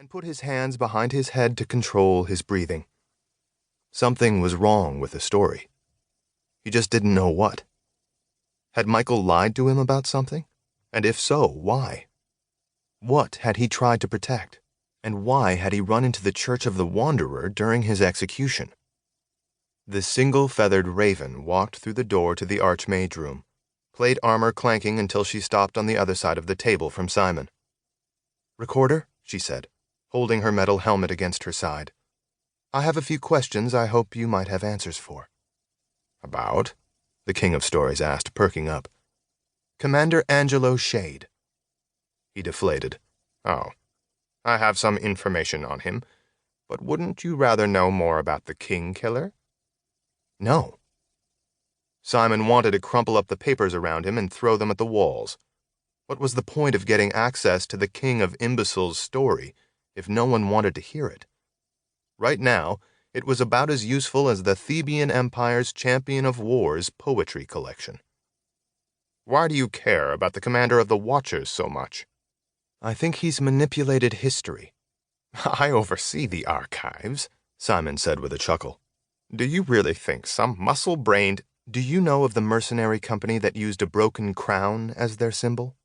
and put his hands behind his head to control his breathing. Something was wrong with the story. He just didn't know what. Had Michael lied to him about something? And if so, why? What had he tried to protect? And why had he run into the Church of the Wanderer during his execution? The single-feathered raven walked through the door to the Archmage room, plate armor clanking until she stopped on the other side of the table from Simon. "Recorder," she said, holding her metal helmet against her side. "I have a few questions I hope you might have answers for." "About?" the King of Stories asked, perking up. "Commander Angelo Shade." He deflated. "Oh, I have some information on him, but wouldn't you rather know more about the King Killer?" "No." Simon wanted to crumple up the papers around him and throw them at the walls. What was the point of getting access to the King of Imbeciles' story if no one wanted to hear it? Right now, it was about as useful as the Theban Empire's Champion of Wars poetry collection. "Why do you care about the commander of the Watchers so much?" "I think he's manipulated history." "I oversee the archives," Simon said with a chuckle. "Do you really think some muscle-brained—" "Do you know of the Mercenary Company that used a broken crown as their symbol?"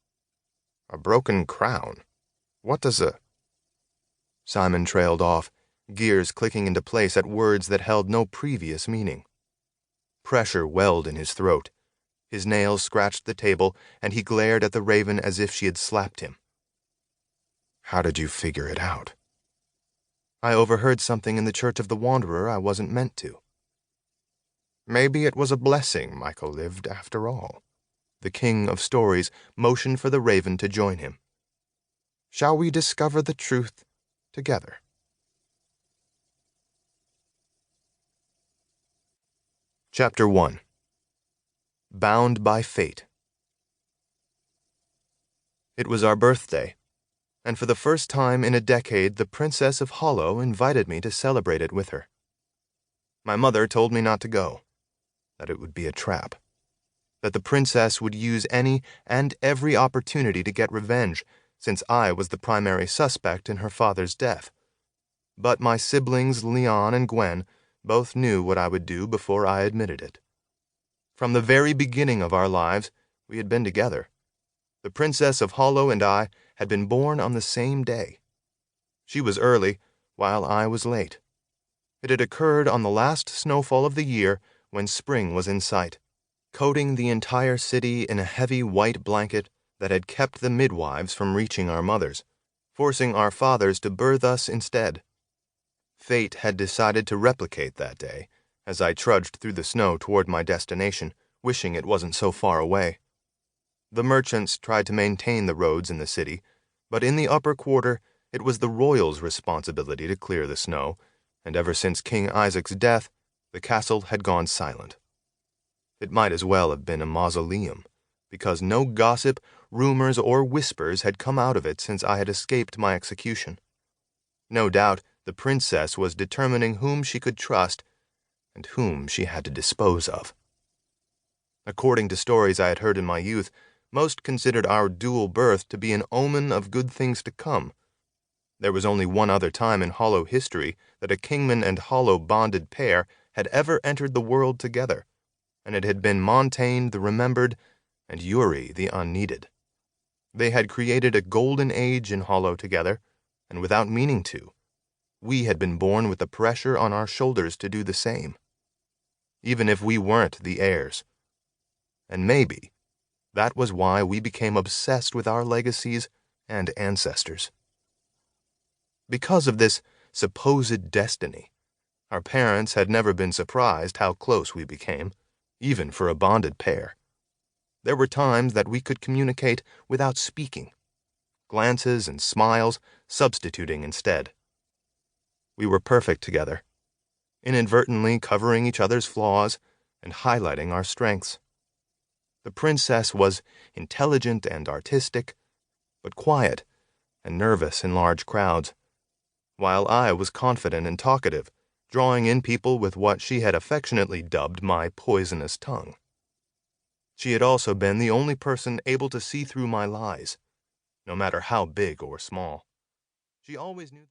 "A broken crown? What does a—" Simon trailed off, gears clicking into place at words that held no previous meaning. Pressure welled in his throat. His nails scratched the table, and he glared at the raven as if she had slapped him. "How did you figure it out?" "I overheard something in the Church of the Wanderer I wasn't meant to." "Maybe it was a blessing Michael lived after all." The King of Stories motioned for the raven to join him. "Shall we discover the truth together?" Chapter 1. Bound by Fate. It was our birthday, and for the first time in a decade the Princess of Hollow invited me to celebrate it with her. My mother told me not to go, that it would be a trap, that the princess would use any and every opportunity to get revenge, since I was the primary suspect in her father's death. But my siblings Leon and Gwen both knew what I would do before I admitted it. From the very beginning of our lives, we had been together. The Princess of Hollow and I had been born on the same day. She was early, while I was late. It had occurred on the last snowfall of the year, when spring was in sight, coating the entire city in a heavy white blanket that had kept the midwives from reaching our mothers, forcing our fathers to birth us instead. Fate had decided to replicate that day, as I trudged through the snow toward my destination, wishing it wasn't so far away. The merchants tried to maintain the roads in the city, but in the upper quarter it was the royals' responsibility to clear the snow, and ever since King Isaac's death, the castle had gone silent. It might as well have been a mausoleum, because no gossip, rumors, or whispers had come out of it since I had escaped my execution. No doubt the princess was determining whom she could trust and whom she had to dispose of. According to stories I had heard in my youth, most considered our dual birth to be an omen of good things to come. There was only one other time in Hollow history that a Kingman and Hollow bonded pair had ever entered the world together, and it had been Montaigne the Remembered and Uri the Unneeded. They had created a golden age in Hollow together, and without meaning to, we had been born with the pressure on our shoulders to do the same, even if we weren't the heirs. And maybe that was why we became obsessed with our legacies and ancestors. Because of this supposed destiny, our parents had never been surprised how close we became, even for a bonded pair. There were times that we could communicate without speaking, glances and smiles substituting instead. We were perfect together, inadvertently covering each other's flaws and highlighting our strengths. The princess was intelligent and artistic, but quiet and nervous in large crowds, while I was confident and talkative, drawing in people with what she had affectionately dubbed my poisonous tongue. She had also been the only person able to see through my lies, no matter how big or small. She always knew